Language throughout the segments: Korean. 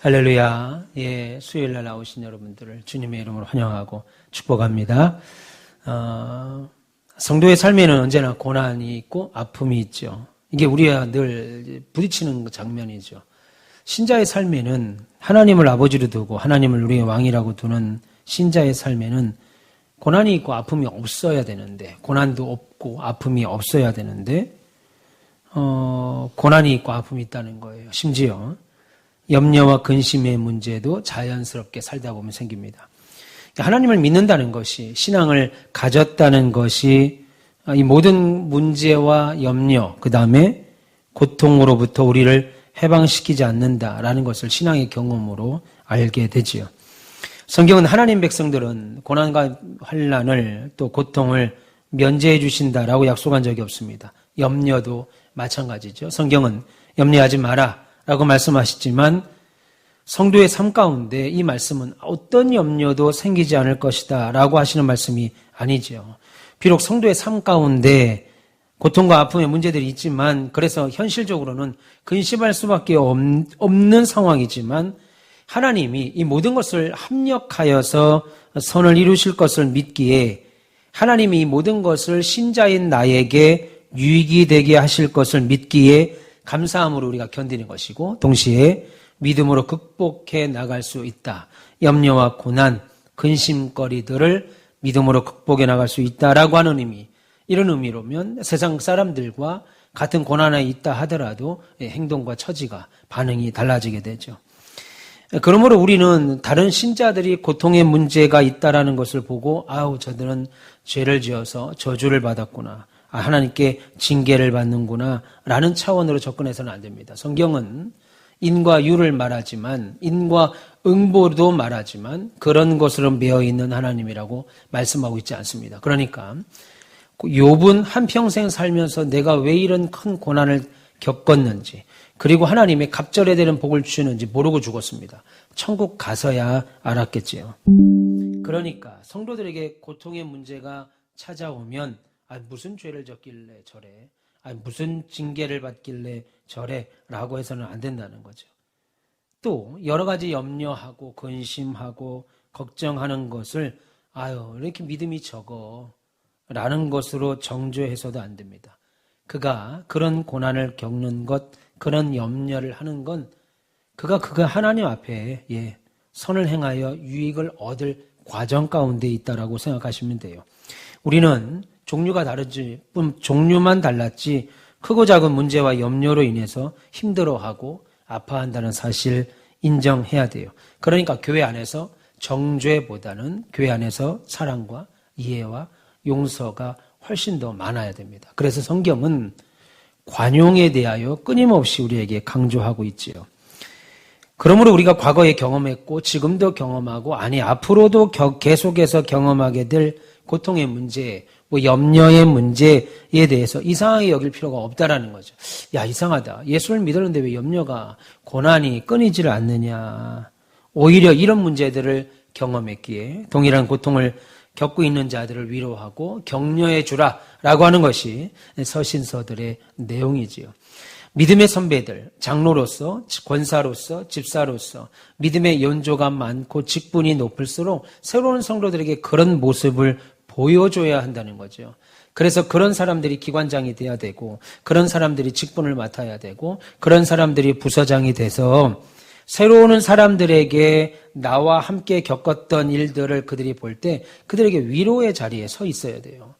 할렐루야. 예, 수요일날 나오신 여러분들을 주님의 이름으로 환영하고 축복합니다. 성도의 삶에는 언제나 고난이 있고 아픔이 있죠. 이게 우리가 늘 부딪히는 장면이죠. 신자의 삶에는 하나님을 아버지로 두고 하나님을 우리의 왕이라고 두는 신자의 삶에는 고난이 있고 아픔이 없어야 되는데, 고난도 없고 아픔이 없어야 되는데 고난이 있고 아픔이 있다는 거예요. 심지어 염려와 근심의 문제도 자연스럽게 살다 보면 생깁니다. 하나님을 믿는다는 것이, 신앙을 가졌다는 것이 이 모든 문제와 염려, 그 다음에 고통으로부터 우리를 해방시키지 않는다라는 것을 신앙의 경험으로 알게 되지요. 성경은 하나님 백성들은 고난과 환난을 또 고통을 면제해 주신다라고 약속한 적이 없습니다. 염려도 마찬가지죠. 성경은 염려하지 마라 라고 말씀하시지만 성도의 삶 가운데 이 말씀은 어떤 염려도 생기지 않을 것이다 라고 하시는 말씀이 아니죠. 비록 성도의 삶 가운데 고통과 아픔의 문제들이 있지만, 그래서 현실적으로는 근심할 수밖에 없는 상황이지만 하나님이 이 모든 것을 합력하여서 선을 이루실 것을 믿기에, 하나님이 이 모든 것을 신자인 나에게 유익이 되게 하실 것을 믿기에 감사함으로 우리가 견디는 것이고, 동시에 믿음으로 극복해 나갈 수 있다. 염려와 고난, 근심거리들을 믿음으로 극복해 나갈 수 있다라고 하는 의미, 이런 의미로면 세상 사람들과 같은 고난에 있다 하더라도 행동과 처지가, 반응이 달라지게 되죠. 그러므로 우리는 다른 신자들이 고통의 문제가 있다라는 것을 보고, 아우, 저들은 죄를 지어서 저주를 받았구나, 하나님께 징계를 받는구나 라는 차원으로 접근해서는 안 됩니다. 성경은 인과 유를 말하지만, 인과 응보도 말하지만 그런 것으로 매어있는 하나님이라고 말씀하고 있지 않습니다. 그러니까 욥은 한평생 살면서 내가 왜 이런 큰 고난을 겪었는지, 그리고 하나님의 갑절에 대한 복을 주시는지 모르고 죽었습니다. 천국 가서야 알았겠지요. 그러니까 성도들에게 고통의 문제가 찾아오면, 무슨 죄를 졌길래 저래, 무슨 징계를 받길래 저래 라고 해서는 안 된다는 거죠. 또 여러 가지 염려하고 근심하고 걱정하는 것을 왜 이렇게 믿음이 적어 라는 것으로 정죄해서도 안 됩니다. 그가 그런 고난을 겪는 것, 그런 염려를 하는 건 그가 하나님 앞에 선을 행하여 유익을 얻을 과정 가운데 있다라고 생각하시면 돼요. 우리는 종류가 다르지, 종류만 달랐지 크고 작은 문제와 염려로 인해서 힘들어하고 아파한다는 사실 인정해야 돼요. 그러니까 교회 안에서 정죄보다는 교회 안에서 사랑과 이해와 용서가 훨씬 더 많아야 됩니다. 그래서 성경은 관용에 대하여 끊임없이 우리에게 강조하고 있지요. 그러므로 우리가 과거에 경험했고 지금도 경험하고 앞으로도 계속해서 경험하게 될 고통의 문제, 염려의 문제에 대해서 이상하게 여길 필요가 없다라는 거죠. 이상하다. 예수를 믿었는데 왜 염려가, 고난이 끊이지를 않느냐. 오히려 이런 문제들을 경험했기에 동일한 고통을 겪고 있는 자들을 위로하고 격려해 주라라고 하는 것이 서신서들의 내용이지요. 믿음의 선배들, 장로로서, 권사로서, 집사로서 믿음의 연조가 많고 직분이 높을수록 새로운 성도들에게 그런 모습을 보여줘야 한다는 거죠. 그래서 그런 사람들이 기관장이 돼야 되고, 그런 사람들이 직분을 맡아야 되고, 그런 사람들이 부서장이 돼서 새로운 사람들에게 나와 함께 겪었던 일들을 그들이 볼 때 그들에게 위로의 자리에 서 있어야 돼요.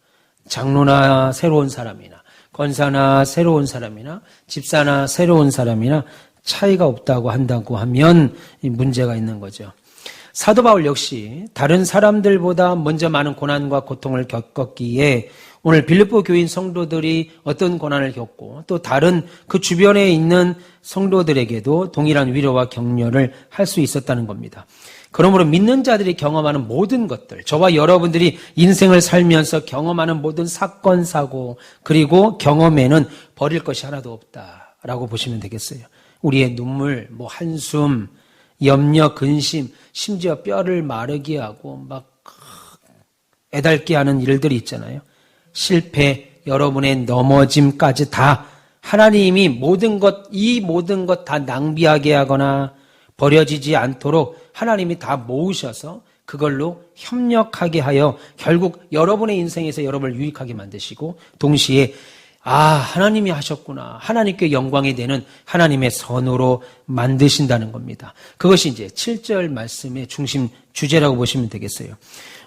장로나 새로운 사람이나 권사나 새로운 사람이나 집사나 새로운 사람이나 차이가 없다고 한다고 하면 문제가 있는 거죠. 사도 바울 역시 다른 사람들보다 먼저 많은 고난과 고통을 겪었기에 오늘 빌립보 교인 성도들이 어떤 고난을 겪고 또 다른 그 주변에 있는 성도들에게도 동일한 위로와 격려를 할 수 있었다는 겁니다. 그러므로 믿는 자들이 경험하는 모든 것들, 저와 여러분들이 인생을 살면서 경험하는 모든 사건, 사고, 그리고 경험에는 버릴 것이 하나도 없다라고 보시면 되겠어요. 우리의 눈물, 한숨, 염려, 근심, 심지어 뼈를 마르게 하고 애달게 하는 일들이 있잖아요. 실패, 여러분의 넘어짐까지 다 하나님이 이 모든 것 다 낭비하게 하거나 버려지지 않도록 하나님이 다 모으셔서 그걸로 협력하게 하여 결국 여러분의 인생에서 여러분을 유익하게 만드시고 동시에 하나님이 하셨구나. 하나님께 영광이 되는 하나님의 선으로 만드신다는 겁니다. 그것이 이제 7절 말씀의 중심 주제라고 보시면 되겠어요.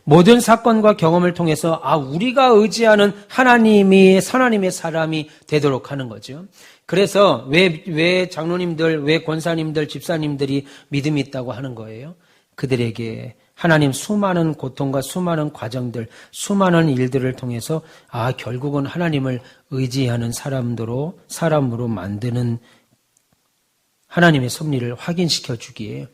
모든 사건과 경험을 통해서 우리가 의지하는 하나님의 사람이 되도록 하는 거죠. 그래서 왜 장로님들, 왜 권사님들, 집사님들이 믿음이 있다고 하는 거예요? 그들에게 하나님 수많은 고통과 수많은 과정들, 수많은 일들을 통해서 결국은 하나님을 의지하는 사람으로 만드는 하나님의 섭리를 확인시켜 주기에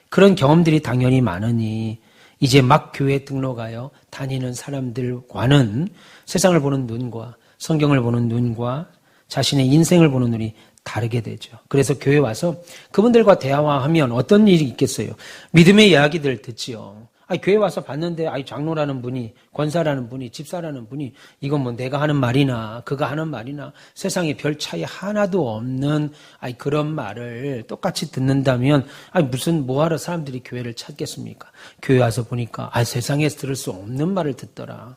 그런 경험들이 당연히 많으니 이제 막 교회 등록하여 다니는 사람들과는 세상을 보는 눈과 성경을 보는 눈과 자신의 인생을 보는 눈이 다르게 되죠. 그래서 교회 와서 그분들과 대화하면 어떤 일이 있겠어요? 믿음의 이야기들 듣지요. 교회 와서 봤는데 장로라는 분이, 권사라는 분이, 집사라는 분이 이건 뭐 내가 하는 말이나 그가 하는 말이나 세상에 별 차이 하나도 없는 그런 말을 똑같이 듣는다면 무슨 뭐하러 사람들이 교회를 찾겠습니까? 교회 와서 보니까 세상에서 들을 수 없는 말을 듣더라.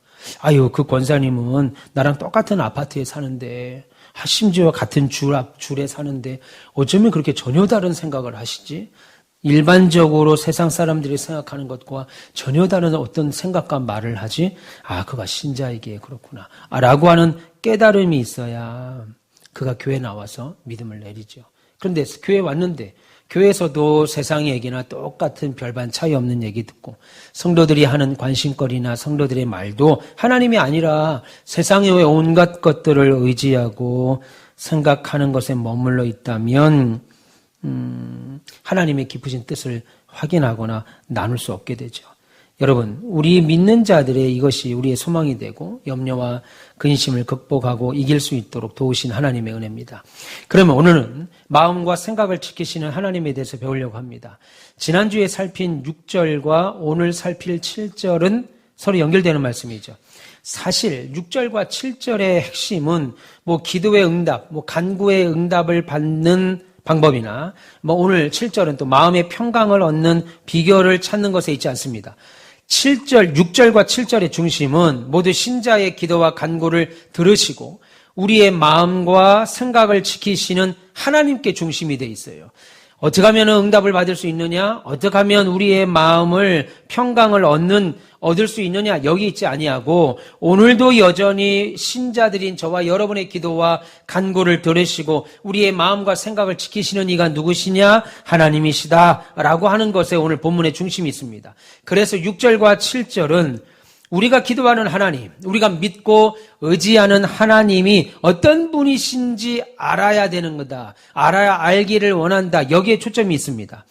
그 권사님은 나랑 똑같은 아파트에 사는데 심지어 같은 줄에 사는데 어쩌면 그렇게 전혀 다른 생각을 하시지? 일반적으로 세상 사람들이 생각하는 것과 전혀 다른 어떤 생각과 말을 하지? 그가 신자이기에 그렇구나. 라고 하는 깨달음이 있어야 그가 교회 나와서 믿음을 내리죠. 그런데 교회 왔는데 교회에서도 세상 얘기나 똑같은 별반 차이 없는 얘기 듣고 성도들이 하는 관심거리나 성도들의 말도 하나님이 아니라 세상의 온갖 것들을 의지하고 생각하는 것에 머물러 있다면 하나님의 깊으신 뜻을 확인하거나 나눌 수 없게 되죠. 여러분, 우리 믿는 자들의 이것이 우리의 소망이 되고 염려와 근심을 극복하고 이길 수 있도록 도우신 하나님의 은혜입니다. 그러면 오늘은 마음과 생각을 지키시는 하나님에 대해서 배우려고 합니다. 지난주에 살핀 6절과 오늘 살필 7절은 서로 연결되는 말씀이죠. 사실 6절과 7절의 핵심은 기도의 응답, 간구의 응답을 받는 방법이나 오늘 7절은 또 마음의 평강을 얻는 비결을 찾는 것에 있지 않습니다. 6절과 7절의 중심은 모두 신자의 기도와 간구를 들으시고 우리의 마음과 생각을 지키시는 하나님께 중심이 되어 있어요. 어떻게 하면 응답을 받을 수 있느냐? 어떻게 하면 우리의 마음을 평강을 얻을 수 있느냐? 여기 있지 아니하고 오늘도 여전히 신자들인 저와 여러분의 기도와 간구를 들으시고 우리의 마음과 생각을 지키시는 이가 누구시냐? 하나님이시다라고 하는 것에 오늘 본문의 중심이 있습니다. 그래서 6절과 7절은 우리가 기도하는 하나님, 우리가 믿고 의지하는 하나님이 어떤 분이신지 알아야 되는 거다. 알기를 원한다. 여기에 초점이 있습니다.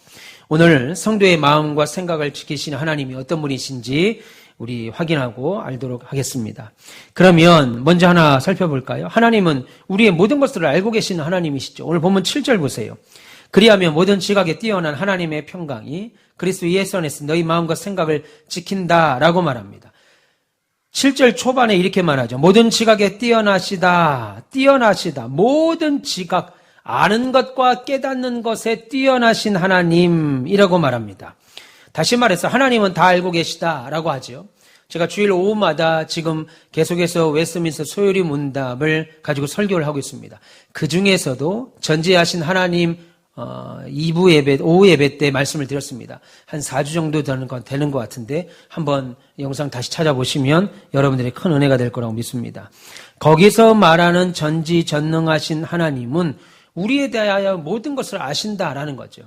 오늘 성도의 마음과 생각을 지키시는 하나님이 어떤 분이신지 우리 확인하고 알도록 하겠습니다. 그러면 먼저 하나 살펴볼까요? 하나님은 우리의 모든 것들을 알고 계시는 하나님이시죠. 오늘 본문 7절 보세요. 그리하면 모든 지각에 뛰어난 하나님의 평강이 그리스도 예수 안에서 너희 마음과 생각을 지킨다라고 말합니다. 7절 초반에 이렇게 말하죠. 모든 지각에 뛰어나시다. 모든 지각, 아는 것과 깨닫는 것에 뛰어나신 하나님이라고 말합니다. 다시 말해서 하나님은 다 알고 계시다라고 하죠. 제가 주일 오후마다 지금 계속해서 웨스트민스터 소요리 문답을 가지고 설교를 하고 있습니다. 그 중에서도 전지하신 하나님 2부 예배, 오후 예배 때 말씀을 드렸습니다. 한 4주 정도 되는 것 같은데 한번 영상 다시 찾아보시면 여러분들의 큰 은혜가 될 거라고 믿습니다. 거기서 말하는 전지전능하신 하나님은 우리에 대하여 모든 것을 아신다라는 거죠.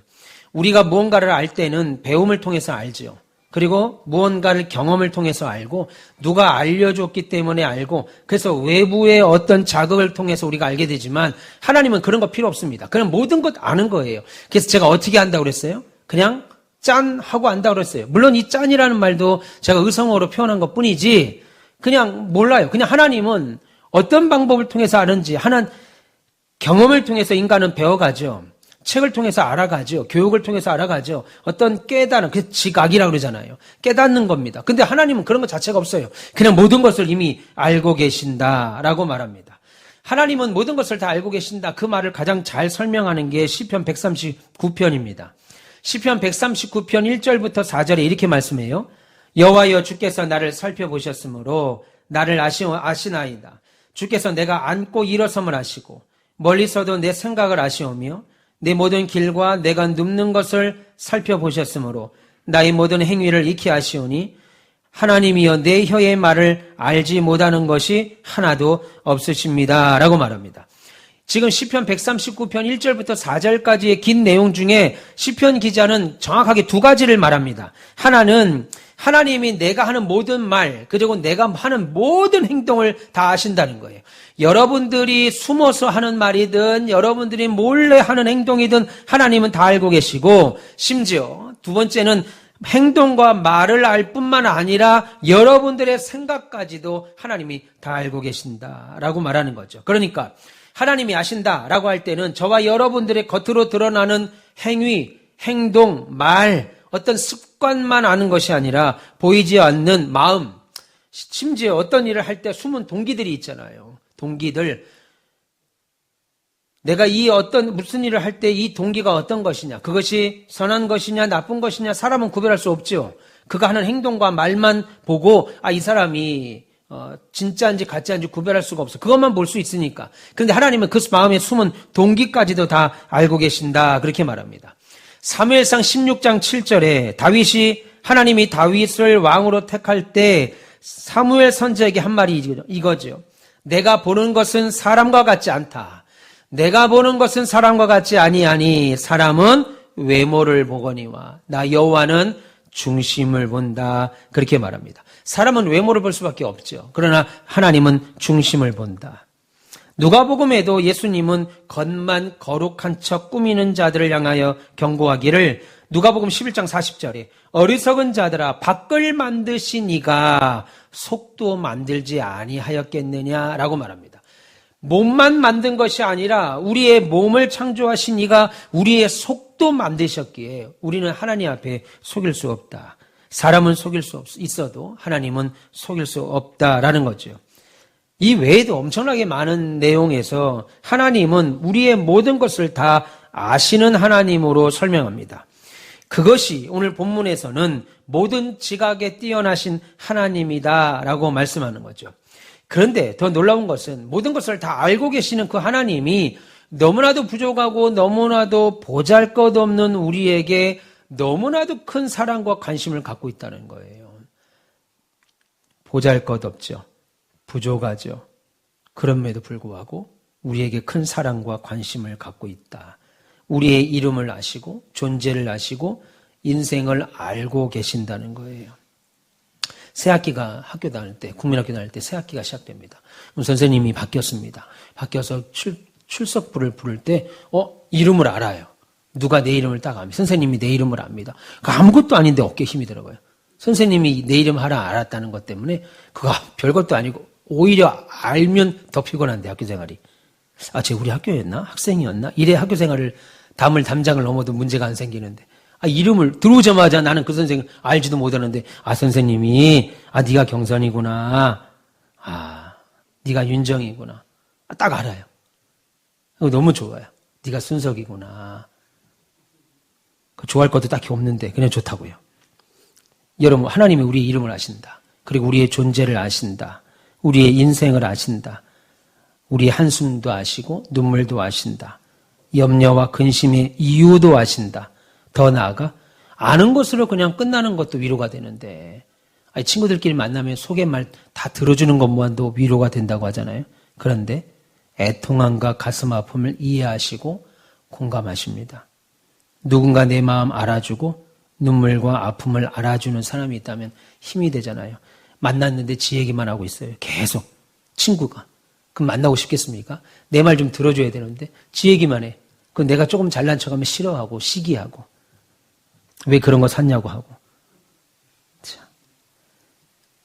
우리가 무언가를 알 때는 배움을 통해서 알죠. 그리고 무언가를 경험을 통해서 알고 누가 알려줬기 때문에 알고 그래서 외부의 어떤 자극을 통해서 우리가 알게 되지만 하나님은 그런 거 필요 없습니다. 그냥 모든 것 아는 거예요. 그래서 제가 어떻게 안다고 그랬어요? 그냥 짠 하고 안다고 그랬어요. 물론 이 짠이라는 말도 제가 의성어로 표현한 것 뿐이지 그냥 몰라요. 그냥 하나님은 어떤 방법을 통해서 아는지 경험을 통해서 인간은 배워가죠. 책을 통해서 알아가죠. 교육을 통해서 알아가죠. 어떤 깨달음, 그게 지각이라고 그러잖아요. 깨닫는 겁니다. 근데 하나님은 그런 것 자체가 없어요. 그냥 모든 것을 이미 알고 계신다라고 말합니다. 하나님은 모든 것을 다 알고 계신다. 그 말을 가장 잘 설명하는 게 시편 139편입니다. 시편 139편 1절부터 4절에 이렇게 말씀해요. 여호와여 주께서 나를 살펴보셨으므로 나를 아시나이다. 주께서 내가 앉고 일어섬을 아시고 멀리서도 내 생각을 아시오며 내 모든 길과 내가 눕는 것을 살펴보셨으므로 나의 모든 행위를 익히 아시오니 하나님이여 내 혀의 말을 알지 못하는 것이 하나도 없으십니다. 라고 말합니다. 지금 시편 139편 1절부터 4절까지의 긴 내용 중에 시편 기자는 정확하게 두 가지를 말합니다. 하나는 하나님이 내가 하는 모든 말, 그리고 내가 하는 모든 행동을 다 아신다는 거예요. 여러분들이 숨어서 하는 말이든 여러분들이 몰래 하는 행동이든 하나님은 다 알고 계시고, 심지어 두 번째는 행동과 말을 알 뿐만 아니라 여러분들의 생각까지도 하나님이 다 알고 계신다라고 말하는 거죠. 그러니까 하나님이 아신다라고 할 때는 저와 여러분들의 겉으로 드러나는 행위, 행동, 말, 어떤 습관만 아는 것이 아니라 보이지 않는 마음, 심지어 어떤 일을 할 때 숨은 동기들이 있잖아요. 동기들. 내가 무슨 일을 할 때 이 동기가 어떤 것이냐, 그것이 선한 것이냐, 나쁜 것이냐, 사람은 구별할 수 없죠. 그가 하는 행동과 말만 보고, 이 사람이, 진짜인지 가짜인지 구별할 수가 없어. 그것만 볼 수 있으니까. 그런데 하나님은 그 마음에 숨은 동기까지도 다 알고 계신다. 그렇게 말합니다. 사무엘상 16장 7절에 하나님이 다윗을 왕으로 택할 때 사무엘 선지자에게 한 말이 이거죠. 내가 보는 것은 사람과 같지 않다. 내가 보는 것은 사람과 같지 아니하니 사람은 외모를 보거니와 나 여호와는 중심을 본다. 그렇게 말합니다. 사람은 외모를 볼 수밖에 없죠. 그러나 하나님은 중심을 본다. 누가복음에도 예수님은 겉만 거룩한 척 꾸미는 자들을 향하여 경고하기를 누가복음 11장 40절에 어리석은 자들아 밖을 만드신 이가 속도 만들지 아니하였겠느냐라고 말합니다. 몸만 만든 것이 아니라 우리의 몸을 창조하신 이가 우리의 속도 만드셨기에 우리는 하나님 앞에 속일 수 없다. 사람은 속일 수 있어도 하나님은 속일 수 없다라는 거죠. 이 외에도 엄청나게 많은 내용에서 하나님은 우리의 모든 것을 다 아시는 하나님으로 설명합니다. 그것이 오늘 본문에서는 모든 지각에 뛰어나신 하나님이다라고 말씀하는 거죠. 그런데 더 놀라운 것은 모든 것을 다 알고 계시는 그 하나님이 너무나도 부족하고 너무나도 보잘것없는 우리에게 너무나도 큰 사랑과 관심을 갖고 있다는 거예요. 보잘것없죠. 부족하죠. 그럼에도 불구하고 우리에게 큰 사랑과 관심을 갖고 있다. 우리의 이름을 아시고 존재를 아시고 인생을 알고 계신다는 거예요. 새학기가 학교 다닐 때, 국민학교 다닐 때 새학기가 시작됩니다. 그럼 선생님이 바뀌었습니다. 바뀌어서 출석부를 부를 때 이름을 알아요. 누가 내 이름을 딱 압니다. 선생님이 내 이름을 압니다. 아무것도 아닌데 어깨에 힘이 들어가요. 선생님이 내 이름 하나 알았다는 것 때문에 그거 별것도 아니고 오히려 알면 더 피곤한데 학교 생활이. 쟤 우리 학교였나? 학생이었나? 이래 학교 생활을 담장을 넘어도 문제가 안 생기는데 이름을 들어오자마자 나는 그 선생님 알지도 못하는데 선생님이 네가 경선이구나. 네가 윤정이구나. 딱 알아요. 너무 좋아요. 네가 순석이구나. 좋아할 것도 딱히 없는데 그냥 좋다고요. 여러분, 하나님이 우리의 이름을 아신다. 그리고 우리의 존재를 아신다. 우리의 인생을 아신다. 우리의 한숨도 아시고 눈물도 아신다. 염려와 근심의 이유도 아신다. 더 나아가 아는 것으로 그냥 끝나는 것도 위로가 되는데 친구들끼리 만나면 속의 말 다 들어주는 것만도 위로가 된다고 하잖아요. 그런데 애통함과 가슴 아픔을 이해하시고 공감하십니다. 누군가 내 마음 알아주고 눈물과 아픔을 알아주는 사람이 있다면 힘이 되잖아요. 만났는데 지 얘기만 하고 있어요. 계속 친구가. 그럼 만나고 싶겠습니까? 내 말 좀 들어줘야 되는데 지 얘기만 해. 그럼 내가 조금 잘난 척하면 싫어하고 시기하고 왜 그런 거 샀냐고 하고.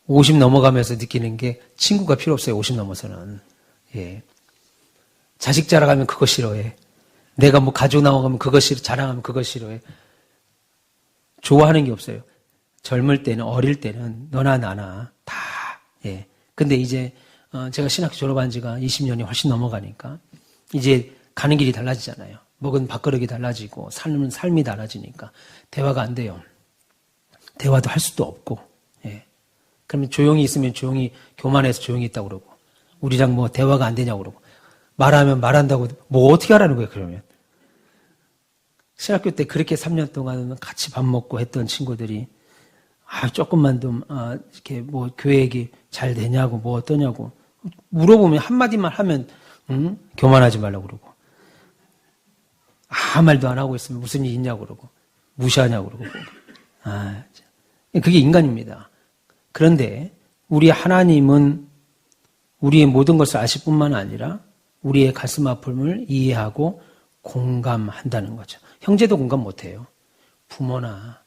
50 넘어가면서 느끼는 게 친구가 필요 없어요. 50 넘어서는. 예. 자식 자랑하면 그거 싫어해. 내가 가족 나와가면 그거 자랑하면 그거 싫어해. 좋아하는 게 없어요. 젊을 때는, 어릴 때는 너나 나나 다. 예. 근데 이제 제가 신학교 졸업한 지가 20년이 훨씬 넘어가니까 이제 가는 길이 달라지잖아요. 먹은 밥그릇이 달라지고 삶이 달라지니까 대화가 안 돼요. 대화도 할 수도 없고. 예. 그러면 조용히 있으면 조용히 교만해서 조용히 있다고 그러고 우리랑 뭐 대화가 안 되냐고 그러고 말하면 말한다고 뭐 어떻게 하라는 거예요 그러면. 신학교 때 그렇게 3년 동안 같이 밥 먹고 했던 친구들이 조금만 좀 이렇게 뭐 교회 얘기 잘 되냐고 뭐 어떠냐고 물어보면 한마디만 하면 교만하지 말라고 그러고 아무 말도 안 하고 있으면 무슨 일 있냐고 그러고 무시하냐고 그러고 그게 인간입니다. 그런데 우리 하나님은 우리의 모든 것을 아실 뿐만 아니라 우리의 가슴 아픔을 이해하고 공감한다는 거죠. 형제도 공감 못해요. 부모나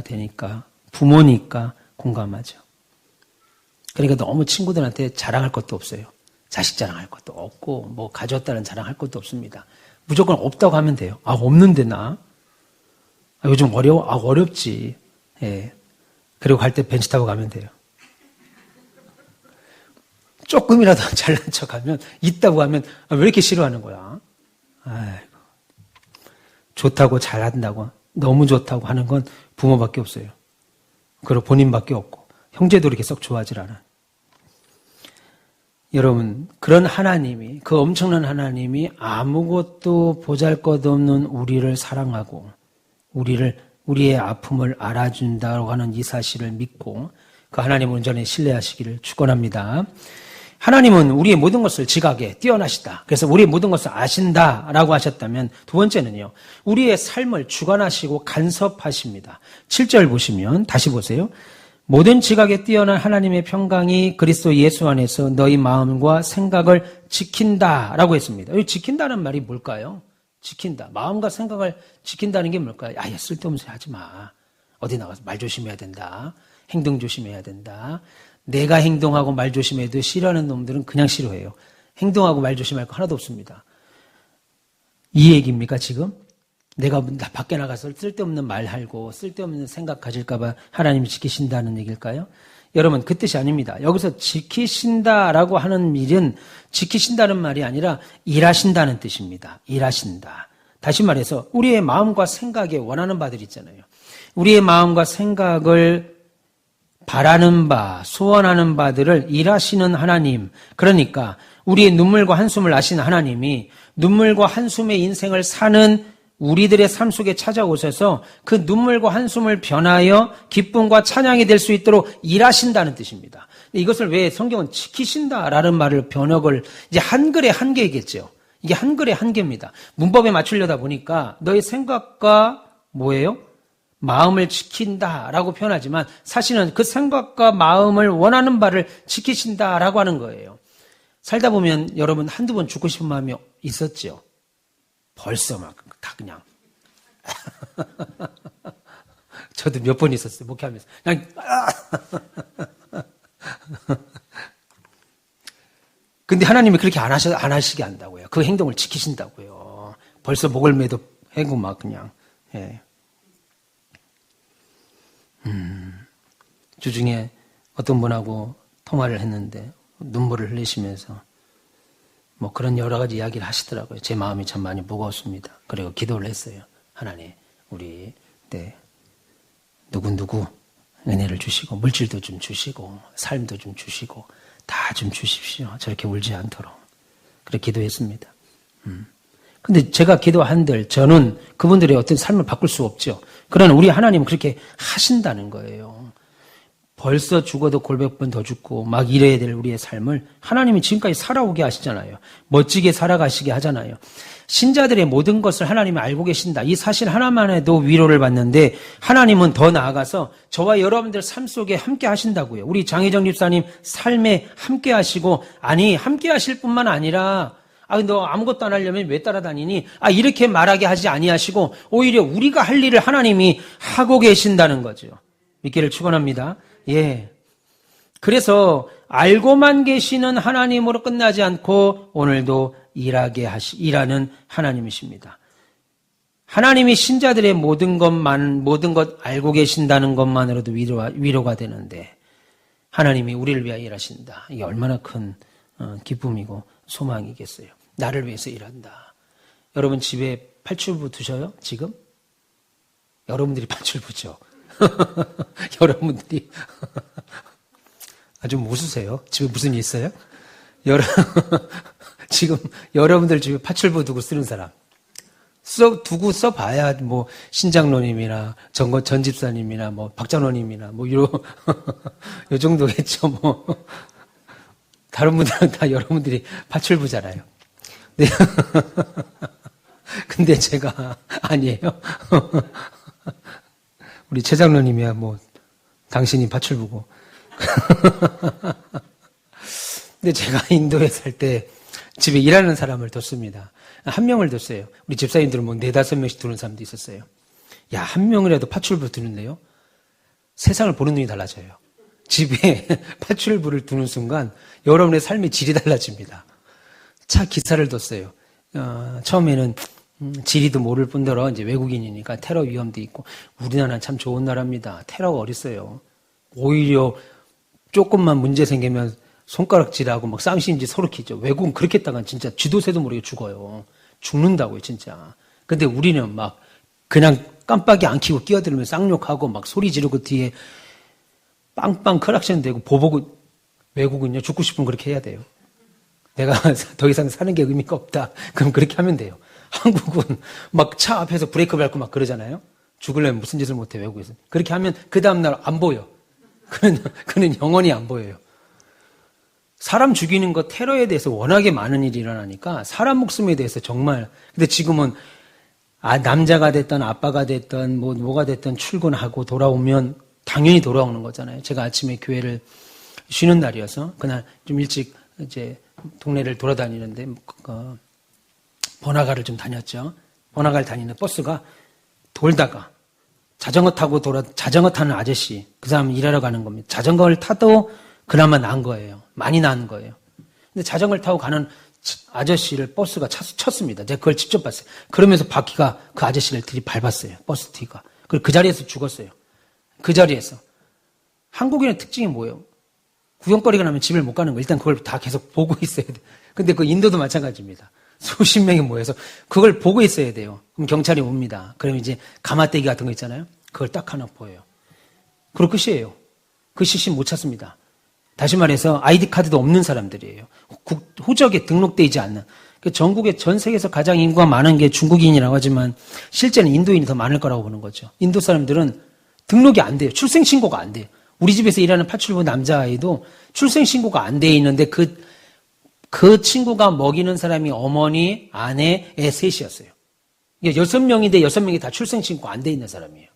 되니까 부모니까 공감하죠. 그러니까 너무 친구들한테 자랑할 것도 없어요. 자식 자랑할 것도 없고 뭐 가졌다는 자랑할 것도 없습니다. 무조건 없다고 하면 돼요. 없는데 나 요즘 어려워? 어렵지. 예. 그리고 갈 때 벤치 타고 가면 돼요. 조금이라도 잘난 척하면 있다고 하면 왜 이렇게 싫어하는 거야? 아이고. 좋다고 잘한다고 너무 좋다고 하는 건 부모밖에 없어요. 그리고 본인밖에 없고 형제도 이렇게 썩 좋아하질 않아요. 여러분 그런 하나님이 그 엄청난 하나님이 아무것도 보잘것없는 우리를 사랑하고 우리의 아픔을 알아준다고 하는 이 사실을 믿고 그 하나님을 온전히 신뢰하시기를 축원합니다. 하나님은 우리의 모든 것을 지각에 뛰어나시다. 그래서 우리의 모든 것을 아신다라고 하셨다면 두 번째는요. 우리의 삶을 주관하시고 간섭하십니다. 7절 보시면 다시 보세요. 모든 지각에 뛰어난 하나님의 평강이 그리스도 예수 안에서 너희 마음과 생각을 지킨다라고 했습니다. 여기 지킨다는 말이 뭘까요? 지킨다. 마음과 생각을 지킨다는 게 뭘까요? 쓸데없는 소리 하지 마. 어디 나가서 말 조심해야 된다. 행동 조심해야 된다. 내가 행동하고 말 조심해도 싫어하는 놈들은 그냥 싫어해요. 행동하고 말 조심할 거 하나도 없습니다. 이 얘기입니까 지금? 내가 밖에 나가서 쓸데없는 말하고 쓸데없는 생각 가질까 봐 하나님이 지키신다는 얘기일까요? 여러분 그 뜻이 아닙니다. 여기서 지키신다라고 하는 일은 지키신다는 말이 아니라 일하신다는 뜻입니다. 일하신다. 다시 말해서 우리의 마음과 생각에 원하는 바들 있잖아요. 우리의 마음과 생각을 바라는 바, 소원하는 바들을 일하시는 하나님. 그러니까 우리의 눈물과 한숨을 아시는 하나님이 눈물과 한숨의 인생을 사는 우리들의 삶 속에 찾아오셔서 그 눈물과 한숨을 변하여 기쁨과 찬양이 될 수 있도록 일하신다는 뜻입니다. 이것을 왜 성경은 지키신다라는 말을 번역을 이제 한글의 한계이겠죠. 이게 한글의 한계입니다. 문법에 맞추려다 보니까 너의 생각과 뭐예요? 마음을 지킨다라고 표현하지만 사실은 그 생각과 마음을 원하는 바를 지키신다라고 하는 거예요. 살다 보면 여러분 한두 번 죽고 싶은 마음이 있었죠. 벌써 막 다 그냥 저도 몇 번 있었어요. 목회하면서 그냥 근데 하나님이 그렇게 안 하시게 한다고요. 그 행동을 지키신다고요. 벌써 목을 매도 해고 막 그냥 주중에 어떤 분하고 통화를 했는데 눈물을 흘리시면서 뭐 그런 여러 가지 이야기를 하시더라고요. 제 마음이 참 많이 무거웠습니다. 그리고 기도를 했어요. 하나님, 우리 누구 은혜를 주시고 물질도 좀 주시고 삶도 좀 주시고 다 좀 주십시오. 저렇게 울지 않도록. 그렇게 기도했습니다. 근데 제가 기도한들 저는 그분들의 어떤 삶을 바꿀 수 없죠. 그러나 우리 하나님은 그렇게 하신다는 거예요. 벌써 죽어도 골백 번 더 죽고 막 이래야 될 우리의 삶을 하나님이 지금까지 살아오게 하시잖아요. 멋지게 살아가시게 하잖아요. 신자들의 모든 것을 하나님이 알고 계신다. 이 사실 하나만 해도 위로를 받는데 하나님은 더 나아가서 저와 여러분들 삶 속에 함께 하신다고요. 우리 장혜정 집사님 삶에 함께 하시고 함께 하실 뿐만 아니라 너 아무것도 안 하려면 왜 따라다니니? 이렇게 말하게 하지 아니하시고 오히려 우리가 할 일을 하나님이 하고 계신다는 거죠. 믿기를 축원합니다. 그래서 알고만 계시는 하나님으로 끝나지 않고 오늘도 일하는 하나님이십니다. 하나님이 신자들의 모든 것 알고 계신다는 것만으로도 위로가 되는데 하나님이 우리를 위하여 일하신다. 이게 얼마나 큰 기쁨이고 소망이겠어요. 나를 위해서 일한다. 여러분 집에 파출부 두셔요? 지금? 여러분들이 파출부죠. 여러분들이 좀 웃으세요. 집에 무슨 일 있어요? 지금 여러분들 집에 파출부 두고 쓰는 사람 두고 써봐야 뭐 신장로님이나 전 집사님이나 뭐 박장로님이나 뭐 요 정도겠죠. 뭐 다른 분들은 다 여러분들이 파출부잖아요. 네. 근데 제가 아니에요. 우리 최 장로님이야 뭐 당신이 파출부고. 근데 제가 인도에 살 때 집에 일하는 사람을 뒀습니다. 한 명을 뒀어요. 우리 집사님들은 뭐 4-5명씩 두는 사람도 있었어요. 야, 한 명이라도 파출부 두는데요. 세상을 보는 눈이 달라져요. 집에 파출부를 두는 순간 여러분의 삶의 질이 달라집니다. 차 기사를 뒀어요. 처음에는 지리도 모를 뿐더러 이제 외국인이니까 테러 위험도 있고 우리나라는 참 좋은 나라입니다. 테러가 어딨어요. 오히려 조금만 문제 생기면 손가락질하고 막 쌍시인지 서로 키죠. 외국은 그렇게 했다간 진짜 쥐도 새도 모르게 죽어요. 죽는다고요, 진짜. 근데 우리는 막 그냥 깜빡이 안 켜고 끼어들면 쌍욕하고 막 소리 지르고 뒤에 빵빵 크락션 되고 보보고 외국은요, 죽고 싶으면 그렇게 해야 돼요. 내가 더 이상 사는 게 의미가 없다. 그럼 그렇게 하면 돼요. 한국은 막 차 앞에서 브레이크 밟고 막 그러잖아요. 죽으려면 무슨 짓을 못해, 외국에서. 그렇게 하면 그 다음날 안 보여. 그는 영원히 안 보여요. 사람 죽이는 거 테러에 대해서 워낙에 많은 일이 일어나니까 사람 목숨에 대해서 정말 근데 지금은 남자가 됐든 아빠가 됐든 뭐가 됐든 출근하고 돌아오면 당연히 돌아오는 거잖아요. 제가 아침에 교회를 쉬는 날이어서 그날 좀 일찍 이제 동네를 돌아다니는데 번화가를 좀 다녔죠. 번화가를 다니는 버스가 돌다가 자전거 타는 아저씨 그 사람은 일하러 가는 겁니다. 자전거를 타도 그나마 나은 거예요. 많이 나은 거예요. 근데 자전거를 타고 가는 아저씨를 버스가 쳤습니다. 제가 그걸 직접 봤어요. 그러면서 바퀴가 그 아저씨를 들이밟았어요. 버스 뒤가. 그리고 그 자리에서 죽었어요. 그 자리에서. 한국인의 특징이 뭐예요? 구경거리가 나면 집을 못 가는 거. 일단 그걸 다 계속 보고 있어야 돼요. 근데 그 인도도 마찬가지입니다. 수십 명이 모여서 그걸 보고 있어야 돼요. 그럼 경찰이 옵니다. 그럼 이제 가마떼기 같은 거 있잖아요. 그걸 딱 하나 보여요. 그리고 끝이에요. 그 시신 못 찾습니다. 다시 말해서 아이디 카드도 없는 사람들이에요. 호적에 등록되어 있지 않는. 전국에 전 세계에서 가장 인구가 많은 게 중국인이라고 하지만 실제는 인도인이 더 많을 거라고 보는 거죠. 인도 사람들은 등록이 안 돼요. 출생신고가 안 돼요. 우리 집에서 일하는 파출부 남자아이도 출생신고가 안 돼 있는데 그 친구가 먹이는 사람이 어머니, 아내, 애 셋이었어요. 6명인데 6명이 다 출생신고 안 돼 있는 사람이에요.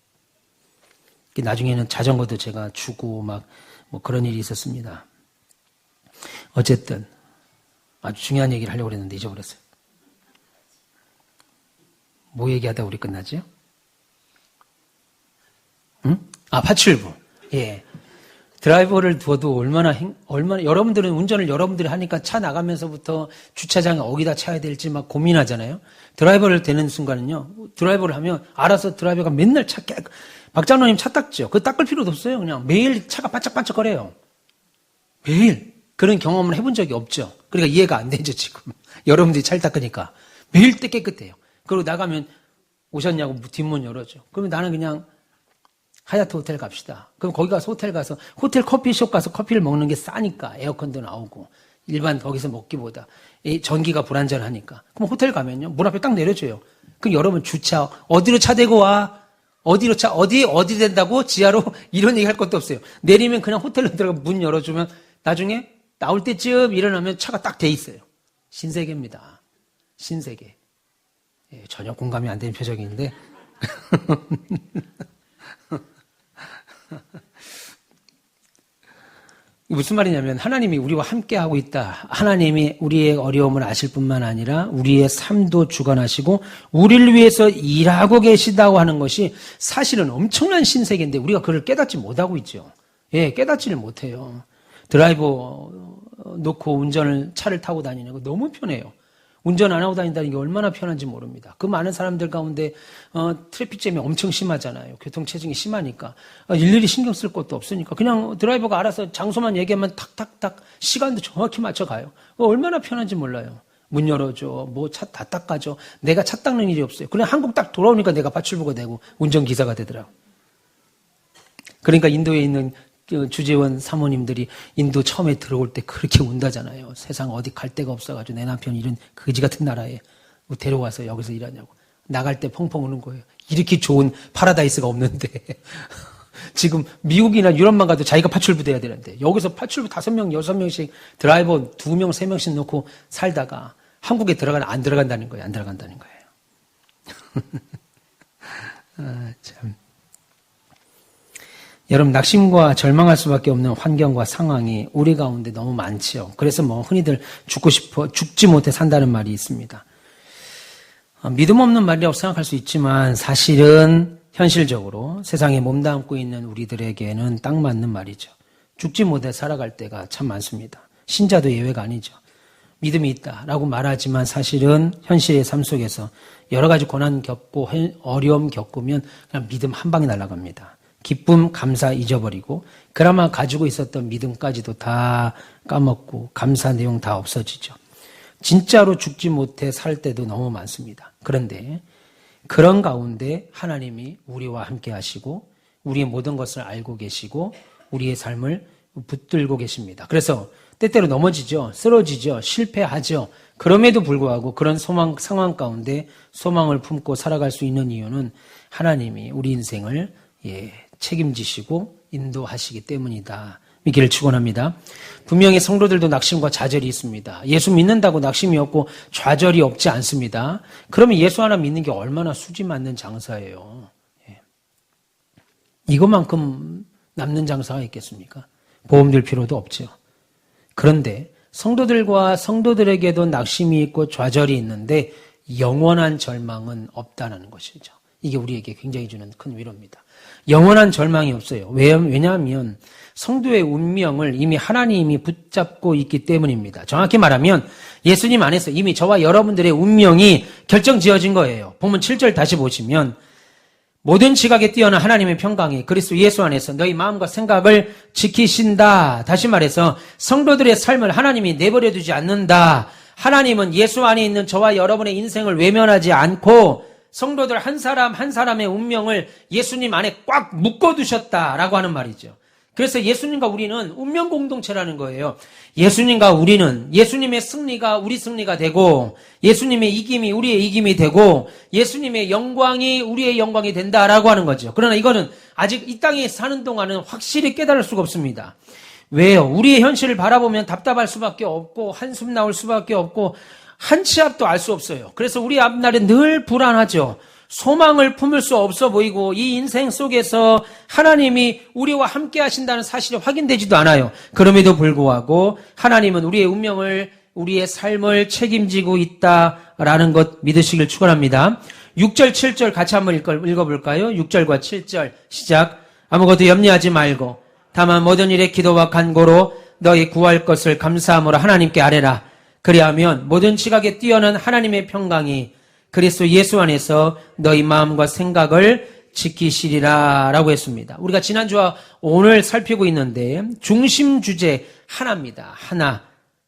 나중에는 자전거도 제가 주고 뭐 그런 일이 있었습니다. 어쨌든 아주 중요한 얘기를 하려고 했는데 잊어버렸어요. 뭐 얘기하다 우리 끝나죠? 응? 파출부. 예. 드라이버를 두어도 얼마나 여러분들은 운전을 여러분들이 하니까 차 나가면서부터 주차장에 어디다 차야 될지 막 고민하잖아요. 드라이버를 대는 순간은요. 드라이버를 하면 알아서 드라이버가 맨날 박장로님 차 닦죠. 그거 닦을 필요도 없어요. 그냥 매일 차가 반짝반짝거려요. 매일. 그런 경험을 해본 적이 없죠. 그러니까 이해가 안 되죠, 지금. 여러분들이 차를 닦으니까. 매일 깨끗해요. 그리고 나가면 오셨냐고 뒷문 열어줘. 그러면 나는 그냥 하얏트 호텔 갑시다. 그럼 거기 가서 호텔 커피숍 가서 커피를 먹는 게 싸니까 에어컨도 나오고 일반 거기서 먹기보다 전기가 불안전하니까. 그럼 호텔 가면요. 문 앞에 딱 내려줘요. 그럼 여러분 주차 어디로 차 대고 와? 어디 된다고? 지하로? 이런 얘기 할 것도 없어요. 내리면 그냥 호텔로 들어가 문 열어주면 나중에 나올 때쯤 일어나면 차가 딱 돼 있어요. 신세계입니다. 신세계. 예, 전혀 공감이 안 되는 표정인데. 무슨 말이냐면 하나님이 우리와 함께하고 있다. 하나님이 우리의 어려움을 아실 뿐만 아니라 우리의 삶도 주관하시고 우리를 위해서 일하고 계시다고 하는 것이 사실은 엄청난 신세계인데 우리가 그걸 깨닫지 못하고 있죠. 예, 깨닫지를 못해요. 드라이버 놓고 차를 타고 다니는 거 너무 편해요. 운전 안 하고 다닌다는 게 얼마나 편한지 모릅니다. 그 많은 사람들 가운데 트래픽잼이 엄청 심하잖아요. 교통체증이 심하니까 일일이 신경 쓸 것도 없으니까 그냥 드라이버가 알아서 장소만 얘기하면 탁탁탁 시간도 정확히 맞춰가요. 얼마나 편한지 몰라요. 문 열어줘, 뭐 차 다 닦아줘. 내가 차 닦는 일이 없어요. 그냥 한국 딱 돌아오니까 내가 파출부가 되고 운전기사가 되더라고. 그러니까 인도에 있는 주재원 사모님들이 인도 처음에 들어올 때 그렇게 운다잖아요. 세상 어디 갈 데가 없어가지고 내 남편이 이런 거지 같은 나라에 뭐 데려와서 여기서 일하냐고. 나갈 때 펑펑 우는 거예요. 이렇게 좋은 파라다이스가 없는데. 지금 미국이나 유럽만 가도 자기가 파출부 돼야 되는데 여기서 파출부 5명, 6명씩 드라이버 2명, 3명씩 놓고 살다가 한국에 안 들어간다는 거예요. 안 들어간다는 거예요. 아, 참. 여러분, 낙심과 절망할 수밖에 없는 환경과 상황이 우리 가운데 너무 많지요. 그래서 뭐 흔히들 죽지 못해 산다는 말이 있습니다. 믿음 없는 말이라고 생각할 수 있지만 사실은 현실적으로 세상에 몸담고 있는 우리들에게는 딱 맞는 말이죠. 죽지 못해 살아갈 때가 참 많습니다. 신자도 예외가 아니죠. 믿음이 있다라고 말하지만 사실은 현실의 삶 속에서 여러 가지 고난 겪고 어려움 겪으면 그냥 믿음 한 방에 날아갑니다. 기쁨, 감사 잊어버리고 그나마 가지고 있었던 믿음까지도 다 까먹고 감사 내용 다 없어지죠. 진짜로 죽지 못해 살 때도 너무 많습니다. 그런데 그런 가운데 하나님이 우리와 함께 하시고 우리의 모든 것을 알고 계시고 우리의 삶을 붙들고 계십니다. 그래서 때때로 넘어지죠. 쓰러지죠. 실패하죠. 그럼에도 불구하고 그런 상황 가운데 소망을 품고 살아갈 수 있는 이유는 하나님이 우리 인생을 책임지시고 인도하시기 때문이다. 믿기를 축원합니다. 분명히 성도들도 낙심과 좌절이 있습니다. 예수 믿는다고 낙심이 없고 좌절이 없지 않습니다. 그러면 예수 하나 믿는 게 얼마나 수지 맞는 장사예요. 이것만큼 남는 장사가 있겠습니까? 보험 들 필요도 없죠. 그런데 성도들에게도 낙심이 있고 좌절이 있는데 영원한 절망은 없다는 것이죠. 이게 우리에게 굉장히 주는 큰 위로입니다. 영원한 절망이 없어요. 왜냐하면 성도의 운명을 이미 하나님이 붙잡고 있기 때문입니다. 정확히 말하면 예수님 안에서 이미 저와 여러분들의 운명이 결정지어진 거예요. 본문 7절 다시 보시면 모든 지각에 뛰어난 하나님의 평강이 그리스도 예수 안에서 너희 마음과 생각을 지키신다. 다시 말해서 성도들의 삶을 하나님이 내버려 두지 않는다. 하나님은 예수 안에 있는 저와 여러분의 인생을 외면하지 않고 성도들 한 사람 한 사람의 운명을 예수님 안에 꽉 묶어두셨다라고 하는 말이죠. 그래서 예수님과 우리는 운명 공동체라는 거예요. 예수님과 우리는 예수님의 승리가 우리 승리가 되고 예수님의 이김이 우리의 이김이 되고 예수님의 영광이 우리의 영광이 된다라고 하는 거죠. 그러나 이거는 아직 이 땅에 사는 동안은 확실히 깨달을 수가 없습니다. 왜요? 우리의 현실을 바라보면 답답할 수밖에 없고 한숨 나올 수밖에 없고 한 치 앞도 알 수 없어요. 그래서 우리 앞날은 늘 불안하죠. 소망을 품을 수 없어 보이고 이 인생 속에서 하나님이 우리와 함께 하신다는 사실이 확인되지도 않아요. 그럼에도 불구하고 하나님은 우리의 운명을 우리의 삶을 책임지고 있다라는 것 믿으시길 축원합니다. 6절 7절 같이 한번 읽어볼까요? 6절과 7절 시작. 아무것도 염려하지 말고 다만 모든 일에 기도와 간구로 너희 구할 것을 감사함으로 하나님께 아뢰라. 그리하면 모든 지각에 뛰어난 하나님의 평강이 그리스도 예수 안에서 너희 마음과 생각을 지키시리라 라고 했습니다. 우리가 지난주와 오늘 살피고 있는데 중심 주제 하나입니다. 하나.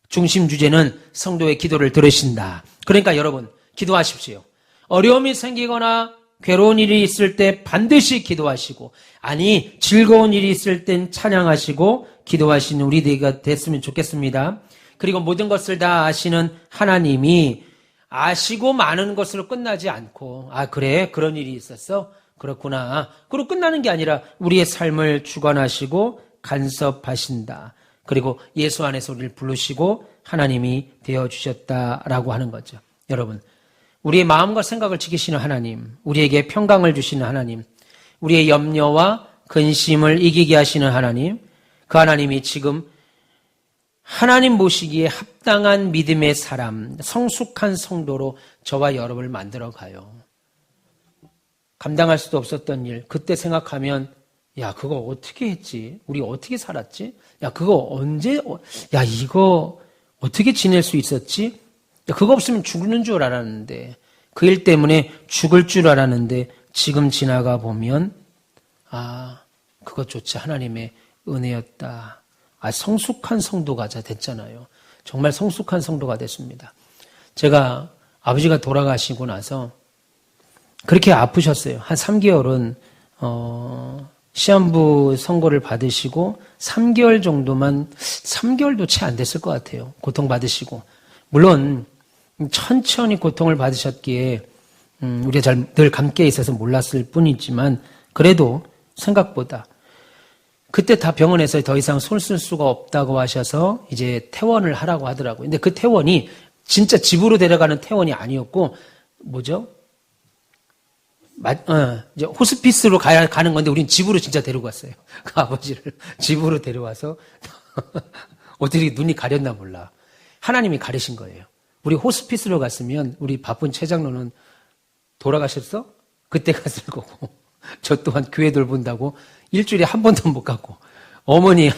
중심 주제는 성도의 기도를 들으신다. 그러니까 여러분 기도하십시오. 어려움이 생기거나 괴로운 일이 있을 때 반드시 기도하시고 아니 즐거운 일이 있을 땐 찬양하시고 기도하시는 우리들이 됐으면 좋겠습니다. 그리고 모든 것을 다 아시는 하나님이 아시고 많은 것으로 끝나지 않고 아 그래 그런 일이 있었어? 그렇구나. 그리고 끝나는 게 아니라 우리의 삶을 주관하시고 간섭하신다. 그리고 예수 안에서 우리를 부르시고 하나님이 되어주셨다라고 하는 거죠. 여러분 우리의 마음과 생각을 지키시는 하나님, 우리에게 평강을 주시는 하나님, 우리의 염려와 근심을 이기게 하시는 하나님, 그 하나님이 지금 하나님 보시기에 합당한 믿음의 사람, 성숙한 성도로 저와 여러분을 만들어가요. 감당할 수도 없었던 일, 그때 생각하면 야 그거 어떻게 했지? 우리 어떻게 살았지? 야 그거 언제? 야 이거 어떻게 지낼 수 있었지? 그거 없으면 죽는 줄 알았는데, 그 일 때문에 죽을 줄 알았는데, 지금 지나가 보면, 그것조차 하나님의 은혜였다. 성숙한 성도가 됐잖아요. 정말 성숙한 성도가 됐습니다. 제가 아버지가 돌아가시고 나서 그렇게 아프셨어요. 한 3개월은 시한부 선고를 받으시고 3개월 정도만, 3개월도 채 안 됐을 것 같아요. 고통받으시고. 물론 천천히 고통을 받으셨기에 우리가 늘 감기에 있어서 몰랐을 뿐이지만 그래도 생각보다 그때 다 병원에서 더 이상 손 쓸 수가 없다고 하셔서 이제 퇴원을 하라고 하더라고요. 근데 그 퇴원이 진짜 집으로 데려가는 퇴원이 아니었고, 뭐죠? 이제 호스피스로 가는 건데, 우린 집으로 진짜 데리고 갔어요. 그 아버지를 집으로 데려와서, 어떻게 눈이 가렸나 몰라. 하나님이 가리신 거예요. 우리 호스피스로 갔으면, 우리 바쁜 최장로는 돌아가셨어? 그때 갔을 거고, 저 또한 교회 돌본다고 일주일에 한 번도 못 갔고, 어머니야.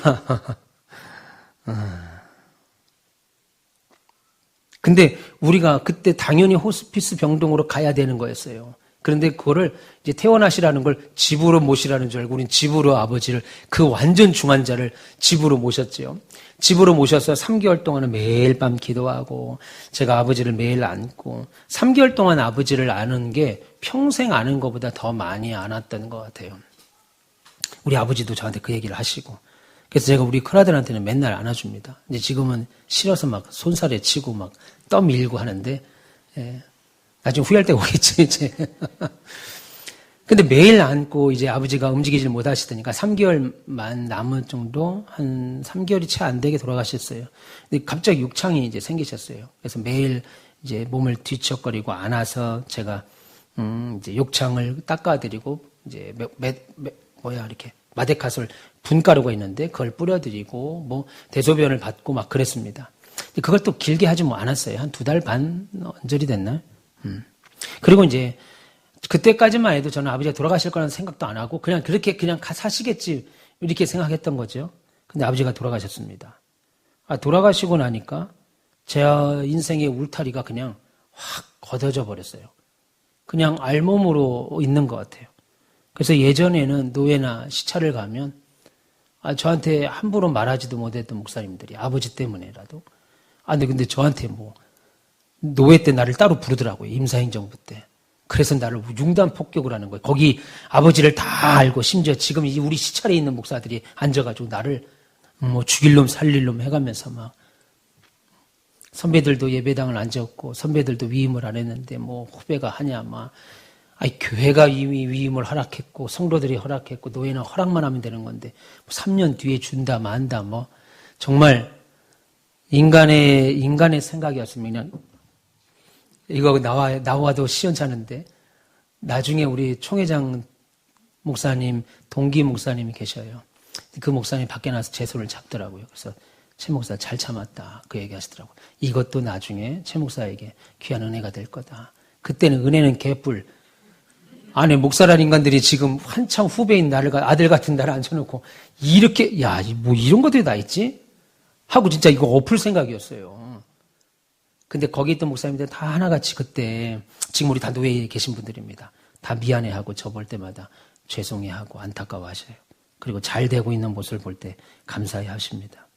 근데 우리가 그때 당연히 호스피스 병동으로 가야 되는 거였어요. 그런데 그거를 이제 퇴원하시라는 걸 집으로 모시라는 줄 알고 우린 집으로 아버지를, 그 완전 중환자를 집으로 모셨지요. 집으로 모셔서 3개월 동안은 매일 밤 기도하고 제가 아버지를 매일 안고 3개월 동안 아버지를 아는 게 평생 아는 것보다 더 많이 안았던 것 같아요. 우리 아버지도 저한테 그 얘기를 하시고, 그래서 제가 우리 큰아들한테는 맨날 안아줍니다. 이제 지금은 싫어서 막 손살에 치고 막 떠밀고 하는데, 나중에 후회할 때가 오겠죠, 이제. 근데 매일 안고 이제 아버지가 움직이질 못하시더니까 3개월만 남은 정도, 한 3개월이 채 안 되게 돌아가셨어요. 근데 갑자기 욕창이 이제 생기셨어요. 그래서 매일 이제 몸을 뒤척거리고 안아서 제가, 이제 욕창을 닦아드리고, 이제 이렇게 마데카솔 분가루가 있는데 그걸 뿌려드리고 뭐 대소변을 받고 막 그랬습니다. 그걸 또 길게 하지 않았어요. 한 2달 반 언저리 됐나요? 그리고 이제 그때까지만 해도 저는 아버지가 돌아가실 거라는 생각도 안 하고 그냥 그렇게 그냥 사시겠지 이렇게 생각했던 거죠. 근데 아버지가 돌아가셨습니다. 돌아가시고 나니까 제 인생의 울타리가 그냥 확 걷어져 버렸어요. 그냥 알몸으로 있는 것 같아요. 그래서 예전에는 노예나 시찰을 가면 저한테 함부로 말하지도 못했던 목사님들이 아버지 때문에라도 근데 저한테 뭐 노예 때 나를 따로 부르더라고요. 임사행정부 때. 그래서 나를 융단 폭격을 하는 거예요. 거기 아버지를 다 알고 심지어 지금 우리 시찰에 있는 목사들이 앉아가지고 나를 뭐 죽일 놈 살릴 놈 해가면서 막 선배들도 예배당을 앉았고 선배들도 위임을 안 했는데 뭐 후배가 하냐 막 교회가 위임을 허락했고 성도들이 허락했고 노예는 허락만 하면 되는 건데 3년 뒤에 준다 만다 뭐 정말 인간의 생각이었으면 그냥 이거 나와도 시원찮은데 나중에 우리 총회장 목사님 동기 목사님이 계셔요. 그 목사님 밖에 나서 제 손을 잡더라고요. 그래서 최 목사 잘 참았다 그 얘기하시더라고요. 이것도 나중에 최 목사에게 귀한 은혜가 될 거다. 그때는 은혜는 개뿔. 안에 목사란 인간들이 지금 한창 후배인 아들 같은 나를 앉혀놓고 이렇게 뭐 이런 것들이 다 있지? 하고 진짜 이거 엎을 생각이었어요. 근데 거기 있던 목사님들 다 하나같이 그때 지금 우리 다 노예에 계신 분들입니다. 다 미안해하고 저 볼 때마다 죄송해하고 안타까워하셔요. 그리고 잘 되고 있는 모습을 볼 때 감사해 하십니다.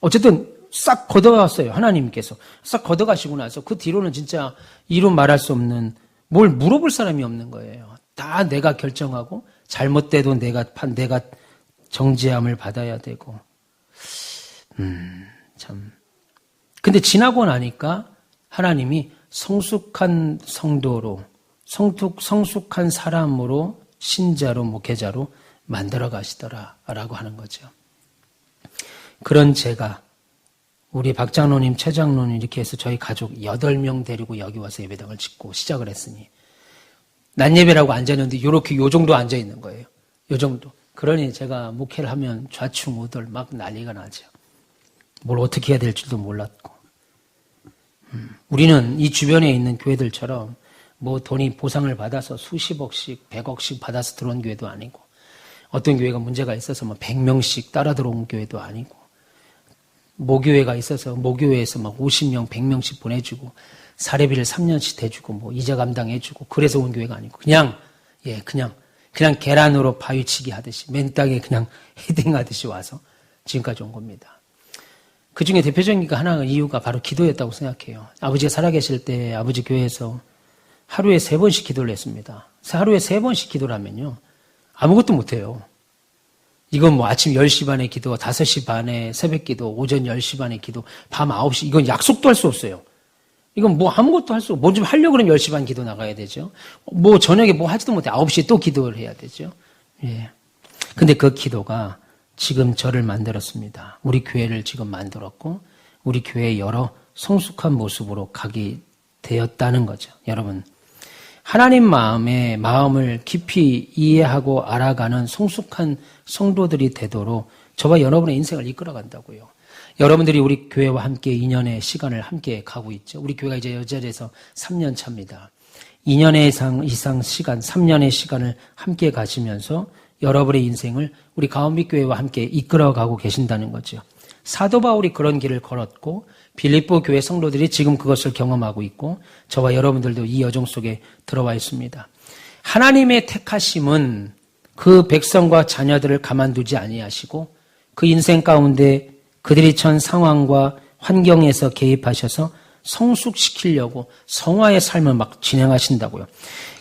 어쨌든 싹 걷어갔어요. 하나님께서 싹 걷어가시고 나서 그 뒤로는 진짜 이루 말할 수 없는 뭘 물어볼 사람이 없는 거예요. 다 내가 결정하고 잘못돼도 내가 정죄함을 받아야 되고 참. 근데 지나고 나니까 하나님이 성숙한 성도로 성숙한 사람으로 신자로 목회자로 만들어 가시더라라고 하는 거죠. 그런 제가 우리 박 장로님, 최 장로님 이렇게 해서 저희 가족 8명 데리고 여기 와서 예배당을 짓고 시작을 했으니 낮 예배라고 앉았는데 요 정도 앉아 있는 거예요. 요 정도. 그러니 제가 목회를 하면 좌충우돌 막 난리가 나죠. 뭘 어떻게 해야 될지도 몰랐고. 우리는 이 주변에 있는 교회들처럼 뭐 돈이 보상을 받아서 수십억씩, 100억씩 받아서 들어온 교회도 아니고 어떤 교회가 문제가 있어서 뭐 100명씩 따라 들어온 교회도 아니고 모교회가 있어서 모교회에서 막 50명, 100명씩 보내주고 사례비를 3년씩 대주고 뭐 이자 감당해주고 그래서 온 교회가 아니고 그냥 계란으로 바위치기 하듯이 맨 땅에 그냥 헤딩하듯이 와서 지금까지 온 겁니다. 그 중에 대표적인 게 하나가 이유가 바로 기도였다고 생각해요. 아버지가 살아계실 때 아버지 교회에서 하루에 3번씩 기도를 했습니다. 하루에 3번씩 기도를 하면요. 아무것도 못해요. 이건 뭐 아침 10시 반에 기도, 5시 반에 새벽 기도, 오전 10시 반에 기도, 밤 9시, 이건 약속도 할 수 없어요. 이건 뭐 아무것도 할 수 없고, 뭐 좀 하려고 그러면 10시 반 기도 나가야 되죠. 뭐 저녁에 뭐 하지도 못해 9시에 또 기도를 해야 되죠. 예. 근데 그 기도가 지금 저를 만들었습니다. 우리 교회를 지금 만들었고, 우리 교회의 여러 성숙한 모습으로 가게 되었다는 거죠. 여러분. 하나님 마음을 깊이 이해하고 알아가는 성숙한 성도들이 되도록 저와 여러분의 인생을 이끌어간다고요. 여러분들이 우리 교회와 함께 2년의 시간을 함께 가고 있죠. 우리 교회가 이제 여자리에서 3년 차입니다. 2년의 이상 시간, 3년의 시간을 함께 가시면서 여러분의 인생을 우리 가온빛교회와 함께 이끌어가고 계신다는 거죠. 사도 바울이 그런 길을 걸었고 빌립보 교회 성도들이 지금 그것을 경험하고 있고 저와 여러분들도 이 여정 속에 들어와 있습니다. 하나님의 택하심은 그 백성과 자녀들을 가만두지 아니하시고 그 인생 가운데 그들이 처한 상황과 환경에서 개입하셔서 성숙시키려고 성화의 삶을 막 진행하신다고요.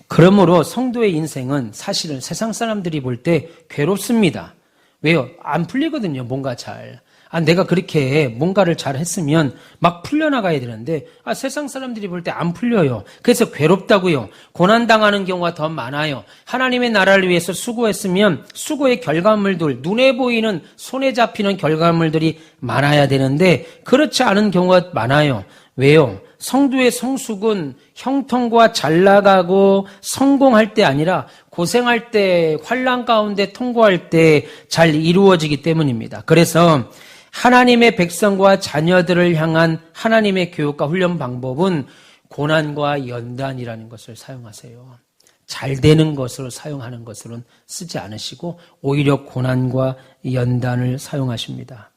그러므로 성도의 인생은 사실은 세상 사람들이 볼 때 괴롭습니다. 왜요? 안 풀리거든요, 뭔가 잘. 내가 그렇게 뭔가를 잘 했으면 막 풀려나가야 되는데, 세상 사람들이 볼 때 안 풀려요. 그래서 괴롭다고요. 고난당하는 경우가 더 많아요. 하나님의 나라를 위해서 수고했으면 수고의 결과물들, 눈에 보이는 손에 잡히는 결과물들이 많아야 되는데, 그렇지 않은 경우가 많아요. 왜요? 성도의 성숙은 형통과 잘 나가고 성공할 때 아니라 고생할 때, 환난 가운데 통과할 때 잘 이루어지기 때문입니다. 그래서 하나님의 백성과 자녀들을 향한 하나님의 교육과 훈련 방법은 고난과 연단이라는 것을 사용하세요. 잘 되는 것을 사용하는 것으로는 쓰지 않으시고 오히려 고난과 연단을 사용하십니다.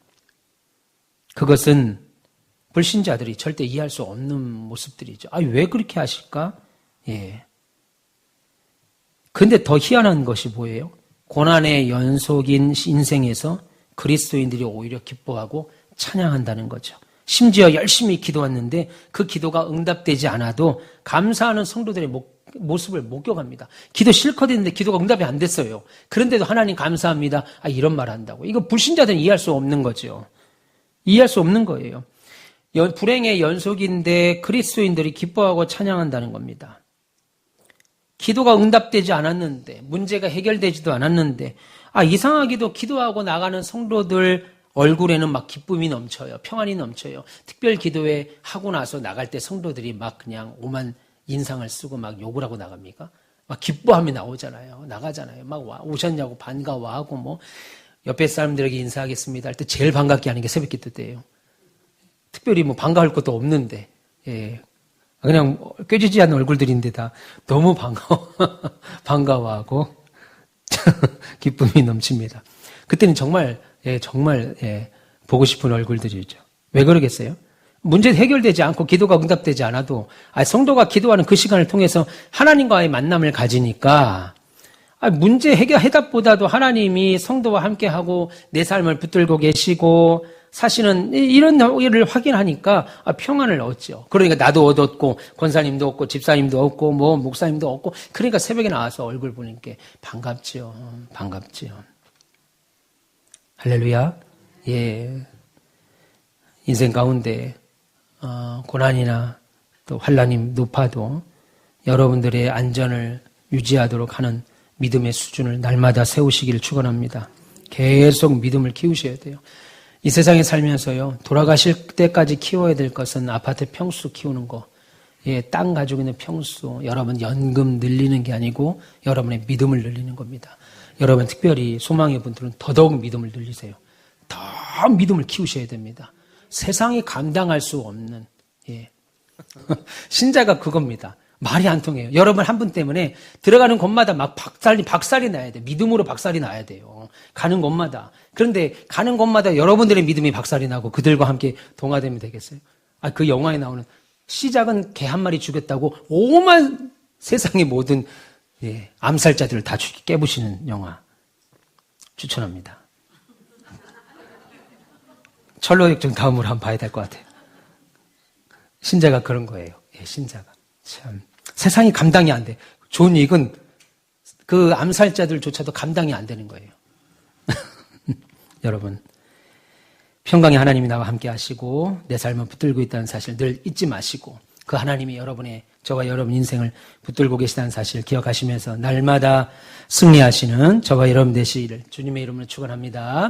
그것은 불신자들이 절대 이해할 수 없는 모습들이죠. 왜 그렇게 하실까? 예. 근데 더 희한한 것이 뭐예요? 고난의 연속인 인생에서 그리스도인들이 오히려 기뻐하고 찬양한다는 거죠. 심지어 열심히 기도했는데 그 기도가 응답되지 않아도 감사하는 성도들의 모습을 목격합니다. 기도 실컷 했는데 기도가 응답이 안 됐어요. 그런데도 하나님 감사합니다. 이런 말 한다고. 이거 불신자들은 이해할 수 없는 거죠. 이해할 수 없는 거예요. 불행의 연속인데 그리스도인들이 기뻐하고 찬양한다는 겁니다. 기도가 응답되지 않았는데, 문제가 해결되지도 않았는데, 이상하게도 기도하고 나가는 성도들 얼굴에는 막 기쁨이 넘쳐요. 평안이 넘쳐요. 특별 기도회 하고 나서 나갈 때 성도들이 막 그냥 오만 인상을 쓰고 막 욕을 하고 나갑니까? 막 기뻐하며 나오잖아요. 나가잖아요. 막 오셨냐고 반가워하고 뭐, 옆에 사람들에게 인사하겠습니다 할 때 제일 반갑게 하는 게 새벽 기도 때예요. 특별히 뭐 반가울 것도 없는데, 예. 그냥 꾀지지 않는 얼굴들인데 다 너무 반가워하고 기쁨이 넘칩니다. 그때는 정말 보고 싶은 얼굴들이죠. 왜 그러겠어요? 문제 해결되지 않고 기도가 응답되지 않아도 성도가 기도하는 그 시간을 통해서 하나님과의 만남을 가지니까 문제 해답보다도 하나님이 성도와 함께하고 내 삶을 붙들고 계시고 사실은 이런 일을 확인하니까 평안을 얻죠. 그러니까 나도 얻었고 권사님도 얻고 집사님도 얻고 뭐 목사님도 얻고 그러니까 새벽에 나와서 얼굴 보니까 반갑죠. 할렐루야. 예. 인생 가운데 고난이나 또 환난이 높아도 여러분들의 안전을 유지하도록 하는 믿음의 수준을 날마다 세우시기를 축원합니다. 계속 믿음을 키우셔야 돼요. 이 세상에 살면서요, 돌아가실 때까지 키워야 될 것은 아파트 평수 키우는 거, 땅 가지고 있는 평수, 여러분 연금 늘리는 게 아니고 여러분의 믿음을 늘리는 겁니다. 여러분 특별히 소망의 분들은 더더욱 믿음을 늘리세요. 더 믿음을 키우셔야 됩니다. 세상이 감당할 수 없는, 신자가 그겁니다. 말이 안 통해요. 여러분 한 분 때문에 들어가는 곳마다 막 박살이 나야 돼. 믿음으로 박살이 나야 돼요. 가는 곳마다. 그런데 가는 곳마다 여러분들의 믿음이 박살이 나고 그들과 함께 동화되면 되겠어요? 그 영화에 나오는 시작은 개 한 마리 죽였다고 오만 세상의 모든 암살자들을 다 깨부시는 영화 추천합니다. 철로역정 다음으로 한번 봐야 될 것 같아요. 신자가 그런 거예요. 신자가. 참. 세상이 감당이 안 돼. 존 윅은 그 암살자들조차도 감당이 안 되는 거예요. 여러분, 평강의 하나님이 나와 함께 하시고 내 삶을 붙들고 있다는 사실 늘 잊지 마시고 그 하나님이 저와 여러분 인생을 붙들고 계시다는 사실 기억하시면서 날마다 승리하시는 저와 여러분 되시기를 주님의 이름으로 축원합니다.